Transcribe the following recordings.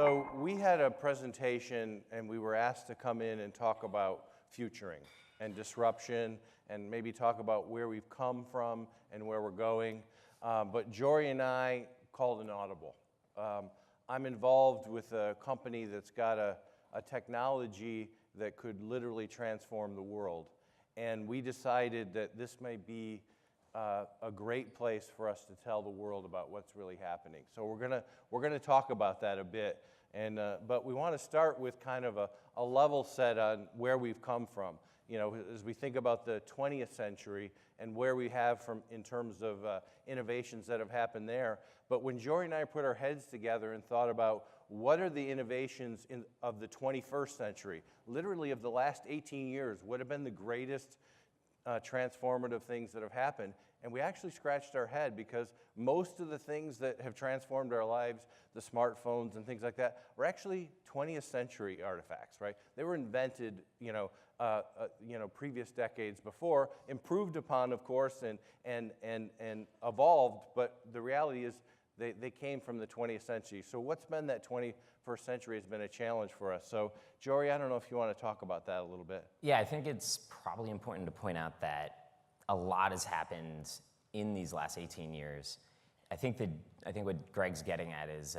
So we had a presentation and we were asked to come in and talk about futuring and disruption and maybe talk about where we've come from and where we're going. But Jory and I called an audible. I'm involved with a company that's got a technology that could literally transform the world. And we decided that this may be a great place for us to tell the world about what's really happening. So we're gonna talk about that a bit, and but we want to start with kind of a level set on where we've come from. You know, as we think about the 20th century and where we have from in terms of innovations that have happened there. But when Jory and I put our heads together and thought about what are the innovations of the 21st century, literally of the last 18 years, what have been the greatest transformative things that have happened, and we actually scratched our head because most of the things that have transformed our lives, the smartphones and things like that, were actually 20th century artifacts, right? They were invented, previous decades before, improved upon, of course, and evolved. But the reality is, they came from the 20th century. So what's been that 21st century has been a challenge for us. So Jory, I don't know if you want to talk about that a little bit. Yeah, I think it's probably important to point out that a lot has happened in these last 18 years. I think what Greg's getting at is,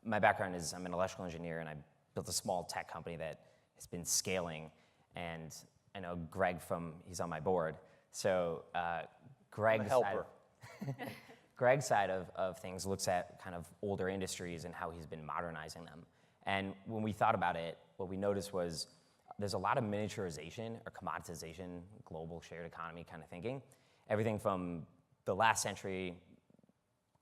my background is I'm an electrical engineer and I built a small tech company that has been scaling. And I know Greg he's on my board. So Greg's side of things looks at kind of older industries and how he's been modernizing them. And when we thought about it, what we noticed was there's a lot of miniaturization or commoditization, global shared economy kind of thinking. Everything from the last century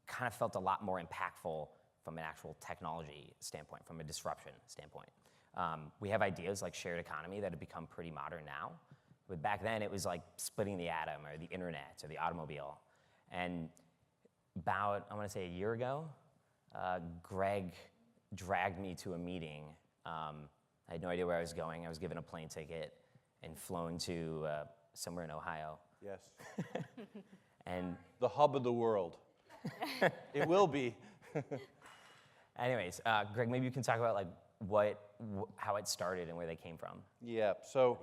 kind of felt a lot more impactful from an actual technology standpoint, from a disruption standpoint. We have ideas like shared economy that have become pretty modern now. But back then it was like splitting the atom or the internet or the automobile. And about, I want to say a year ago, Greg dragged me to a meeting. I had no idea where I was going. I was given a plane ticket and flown to somewhere in Ohio. Yes. And the hub of the world. It will be. Anyways, Greg, maybe you can talk about like how it started and where they came from. Yeah. So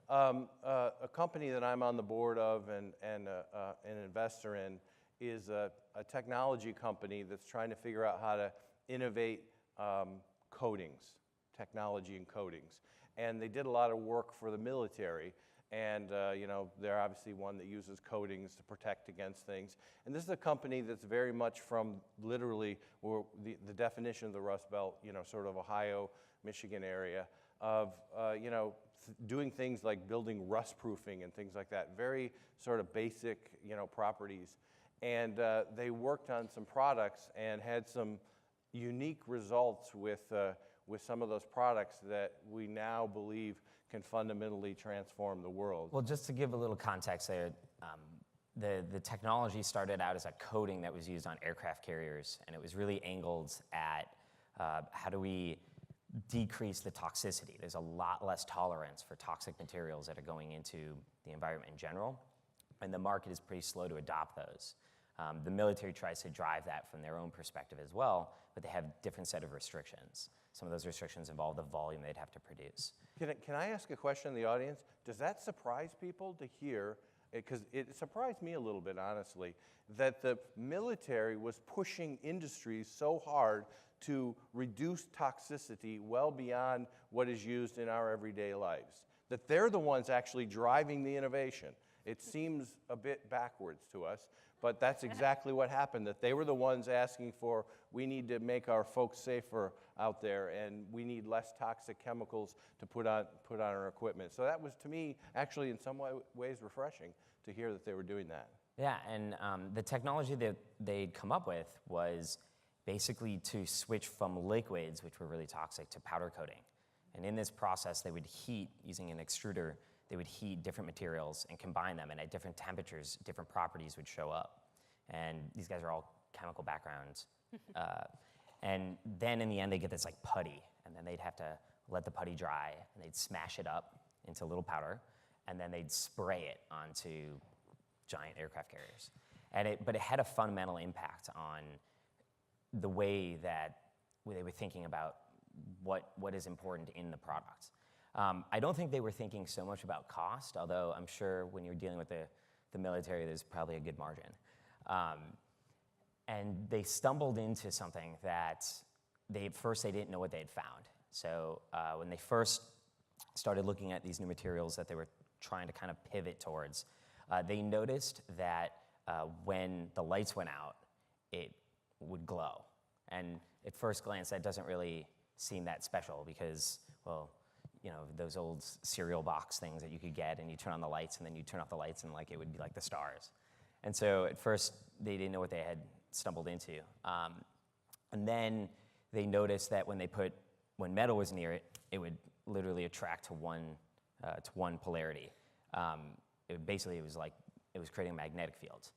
a company that I'm on the board of and an investor in is a technology company that's trying to figure out how to innovate coatings, technology and coatings. And they did a lot of work for the military. And they're obviously one that uses coatings to protect against things. And this is a company that's very much from literally the definition of the Rust Belt, sort of Ohio, Michigan area of, doing things like building rust proofing and things like that. Very sort of basic, properties. And they worked on some products and had some unique results with some of those products that we now believe can fundamentally transform the world. Well, just to give a little context there, the technology started out as a coating that was used on aircraft carriers, and it was really angled at how do we decrease the toxicity. There's a lot less tolerance for toxic materials that are going into the environment in general, and the market is pretty slow to adopt those. The military tries to drive that from their own perspective as well, but they have a different set of restrictions. Some of those restrictions involve the volume they'd have to produce. Can I ask a question in the audience? Does that surprise people to hear, because it surprised me a little bit, honestly, that the military was pushing industries so hard to reduce toxicity well beyond what is used in our everyday lives? That they're the ones actually driving the innovation. It seems a bit backwards to us, but that's exactly what happened, that they were the ones asking for, we need to make our folks safer out there, and we need less toxic chemicals to put on our equipment. So that was, to me, actually in some ways refreshing to hear that they were doing that. Yeah, and the technology that they'd come up with was basically to switch from liquids, which were really toxic, to powder coating. And in this process, they would heat, using an extruder, they would heat different materials and combine them, and at different temperatures, different properties would show up. And these guys are all chemical backgrounds. And then in the end, they get this like putty, and then they'd have to let the putty dry, and they'd smash it up into a little powder, and then they'd spray it onto giant aircraft carriers. But it had a fundamental impact on the way that they were thinking about what is important in the product. I don't think they were thinking so much about cost, although I'm sure when you're dealing with the military, there's probably a good margin. And they stumbled into something that at first they didn't know what they had found. So when they first started looking at these new materials that they were trying to kind of pivot towards, they noticed that when the lights went out, it would glow. And at first glance, that doesn't really seem that special because, well, you know, those old cereal box things that you could get and you turn on the lights and then you turn off the lights and like it would be like the stars. And so at first they didn't know what they had stumbled into. And then they noticed that when metal was near it, it would literally attract to one polarity. It was creating a magnetic field.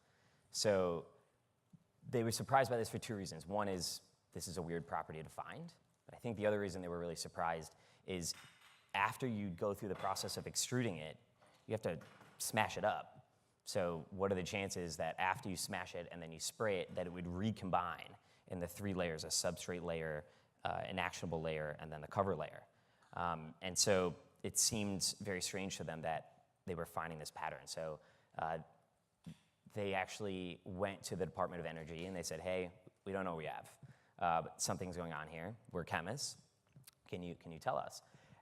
So they were surprised by this for two reasons. One is this is a weird property to find. But I think the other reason they were really surprised is after you go through the process of extruding it, you have to smash it up. So what are the chances that after you smash it and then you spray it, that it would recombine in the three layers, a substrate layer, an actionable layer, and then the cover layer? And so it seemed very strange to them that they were finding this pattern. So they actually went to the Department of Energy and they said, hey, we don't know what we have, but something's going on here. We're chemists. Can you tell us?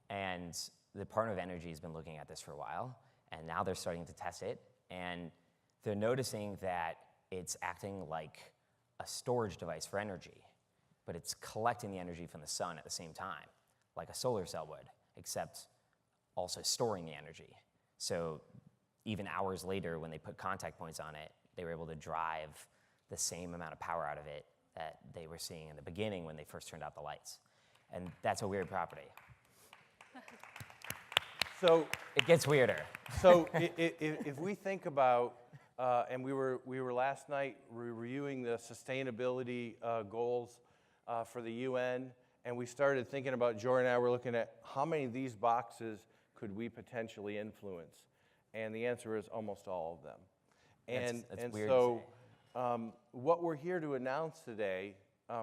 And the Department of Energy has been looking at this for a while, and now they're starting to test it, and they're noticing that it's acting like a storage device for energy, but it's collecting the energy from the sun at the same time, like a solar cell would, except also storing the energy. So even hours later, when they put contact points on it, they were able to drive the same amount of power out of it that they were seeing in the beginning when they first turned out the lights. And that's a weird property. So it gets weirder. So if we think about, and we were last night reviewing the sustainability goals for the UN, and we started thinking about, Jory and I were looking at how many of these boxes could we potentially influence, and the answer is almost all of them. And weird so what we're here to announce today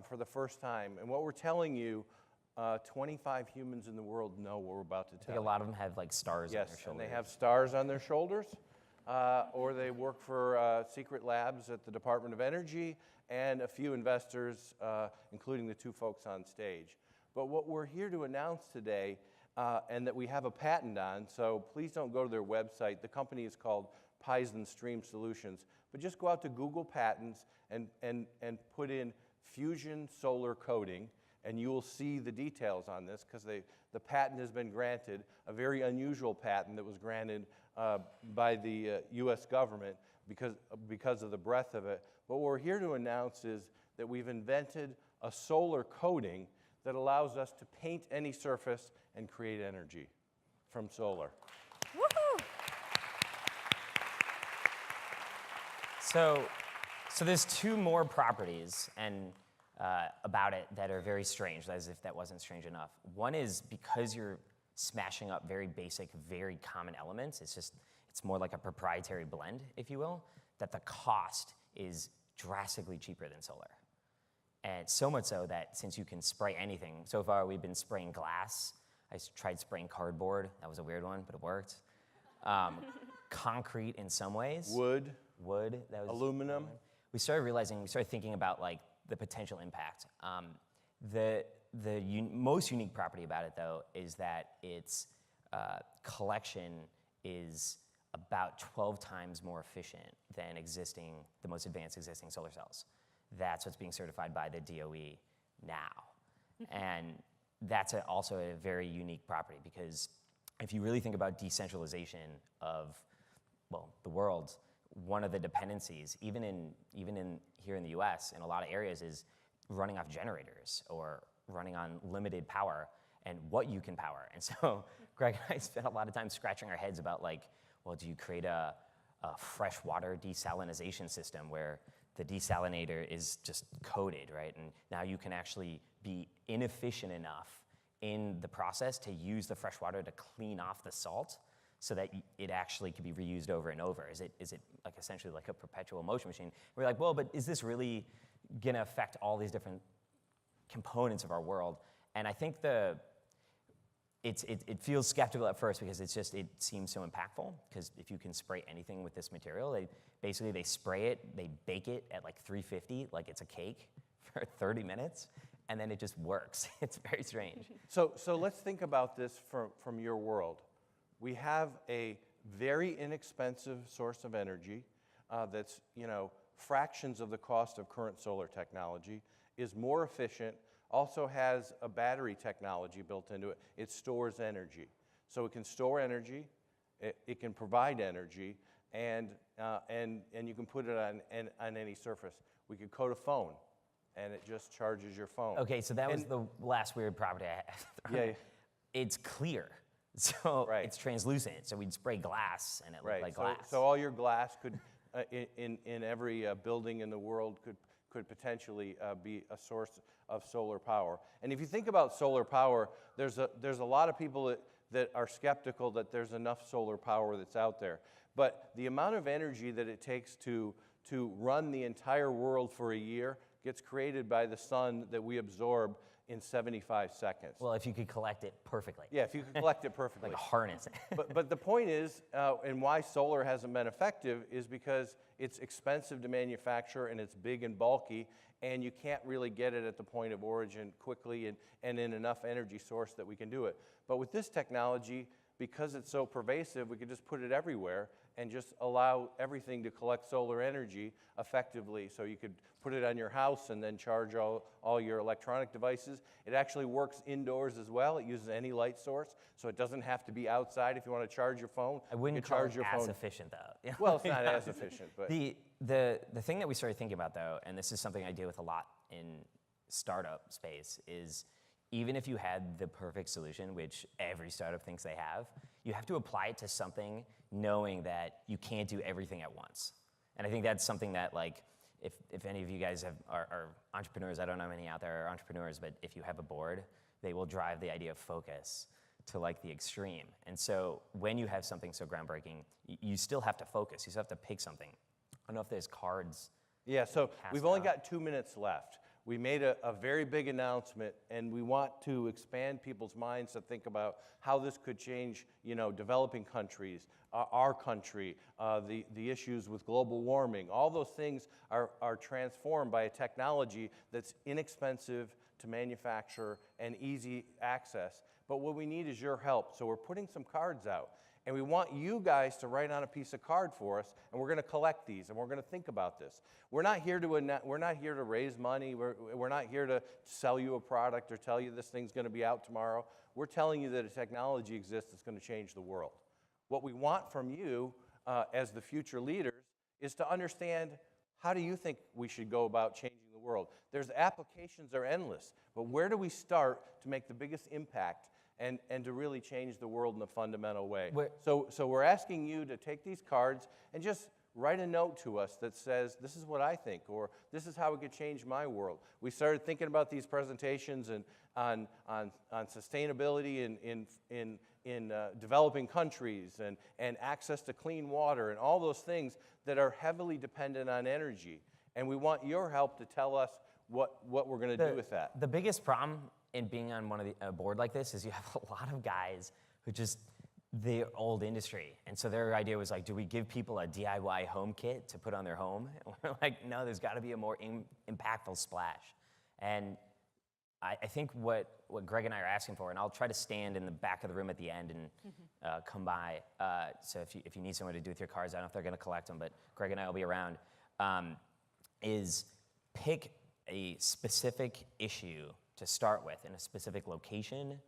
for the first time, and what we're telling you, 25 humans in the world know what we're about to tell I think a lot of them have like stars on their shoulders. Yes, and they have stars on their shoulders, or they work for secret labs at the Department of Energy, and a few investors, including the two folks on stage. But what we're here to announce today, and that we have a patent on, so please don't go to their website. The company is called Pison Stream Solutions, but just go out to Google Patents and put in fusion solar coating, and you will see the details on this, because the patent has been granted, a very unusual patent that was granted by the US government because of the breadth of it. But what we're here to announce is that we've invented a solar coating that allows us to paint any surface and create energy from solar. Woohoo! So there's two more properties about it that are very strange, as if that wasn't strange enough. One is because you're smashing up very basic, very common elements, it's more like a proprietary blend, if you will, that the cost is drastically cheaper than solar. And so much so that since you can spray anything, so far we've been spraying glass. I tried spraying cardboard. That was a weird one, but it worked. Concrete in some ways. Wood. That was aluminum. We started thinking about like the potential impact. The most unique property about it, though, is that its collection is about 12 times more efficient than the most advanced existing solar cells. That's what's being certified by the DOE now. And that's also a very unique property, because if you really think about decentralization of, well, the world, one of the dependencies, even here in the US, in a lot of areas, is running off generators or running on limited power and what you can power. And so Greg and I spent a lot of time scratching our heads about, like, well, do you create a freshwater desalination system where the desalinator is just coated, right? And now you can actually be inefficient enough in the process to use the fresh water to clean off the salt so that it actually can be reused over and over. Is it like essentially like a perpetual motion machine? We're like, well, but is this really gonna affect all these different components of our world? And I think it feels skeptical at first because it seems so impactful, because if you can spray anything with this material, they spray it, they bake it at like 350, like it's a cake for 30 minutes, and then it just works. It's very strange. So let's think about this from your world. We have a very inexpensive source of energy that's, fractions of the cost of current solar technology, is more efficient, also has a battery technology built into it. It stores energy. So it can store energy, it can provide energy, and you can put it on any surface. We could coat a phone, and it just charges your phone. Okay, so that was the last weird property I had. Yeah. It's clear, so Right. it's translucent. So we'd spray glass, and it looked like glass. So all your glass could, in every building in the world, could potentially be a source of solar power. And if you think about solar power, there's a lot of people that are skeptical that there's enough solar power that's out there. But the amount of energy that it takes to run the entire world for a year gets created by the sun that we absorb in 75 seconds. Well, if you could collect it perfectly. Yeah, if you could collect it perfectly. Like a harness. But the point is, and why solar hasn't been effective, is because it's expensive to manufacture and it's big and bulky, and you can't really get it at the point of origin quickly and in enough energy source that we can do it. But with this technology, because it's so pervasive, we could just put it everywhere and just allow everything to collect solar energy effectively. So you could put it on your house and then charge all your electronic devices. It actually works indoors as well. It uses any light source, so it doesn't have to be outside. If you want to charge your phone, I wouldn't you can call charge it your as phone. efficient, though. Well, it's not as efficient, but The thing that we started thinking about, though, and this is something I deal with a lot in startup space, is even if you had the perfect solution, which every startup thinks they have, you have to apply it to something knowing that you can't do everything at once. And I think that's something that, like, if any of you guys are entrepreneurs, I don't know how many out there are entrepreneurs, but if you have a board, they will drive the idea of focus to like the extreme. And so when you have something so groundbreaking, you still have to focus. You still have to pick something. I don't know if there's cards. yeah, so we've only got 2 minutes left. We made a very big announcement, and we want to expand people's minds to think about how this could change, developing countries, our country, the issues with global warming. All those things are transformed by a technology that's inexpensive to manufacture and easy access. But what we need is your help. So we're putting some cards out. And we want you guys to write on a piece of card for us, and we're going to collect these, and we're going to think about this. We're not here to raise money. We're not here to sell you a product or tell you this thing's going to be out tomorrow. We're telling you that a technology exists that's going to change the world. What we want from you as the future leaders is to understand, how do you think we should go about changing the world? There's applications that are endless, but where do we start to make the biggest impact and to really change the world in a fundamental way? So we're asking you to take these cards and just write a note to us that says, this is what I think, or this is how it could change my world. We started thinking about these presentations and on sustainability in developing countries and access to clean water and all those things that are heavily dependent on energy. And we want your help to tell us what we're going to do with that. The biggest problem in being on a board like this is you have a lot of guys who they're old industry. And so their idea was like, do we give people a DIY home kit to put on their home? And we're like, no, there's got to be a more impactful splash. And I think what Greg and I are asking for, and I'll try to stand in the back of the room at the end and come by. So if you need someone to do with your cards, I don't know if they're going to collect them, but Greg and I will be around, is pick a specific issue to start with in a specific location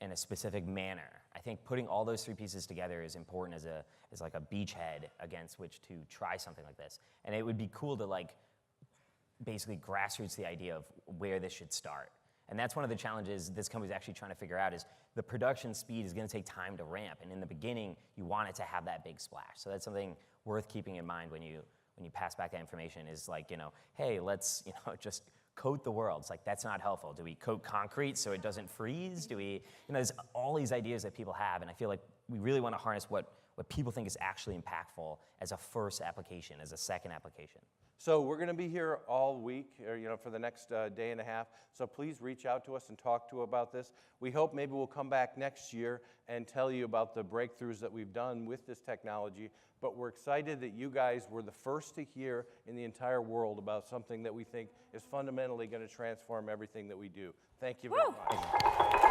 in a specific manner. I think putting all those three pieces together is important as like a beachhead against which to try something like this. And it would be cool to like basically grassroots the idea of where this should start. And that's one of the challenges this company's actually trying to figure out is the production speed is going to take time to ramp. And in the beginning, you want it to have that big splash. So that's something worth keeping in mind when you pass back that information is like, hey, let's, just coat the world. It's like, that's not helpful. Do we coat concrete so it doesn't freeze? Do we, there's all these ideas that people have, and I feel like we really want to harness what people think is actually impactful as a first application, as a second application. So we're going to be here all week, or, for the next day and a half. So please reach out to us and talk to about this. We hope maybe we'll come back next year and tell you about the breakthroughs that we've done with this technology. But we're excited that you guys were the first to hear in the entire world about something that we think is fundamentally going to transform everything that we do. Thank you very much.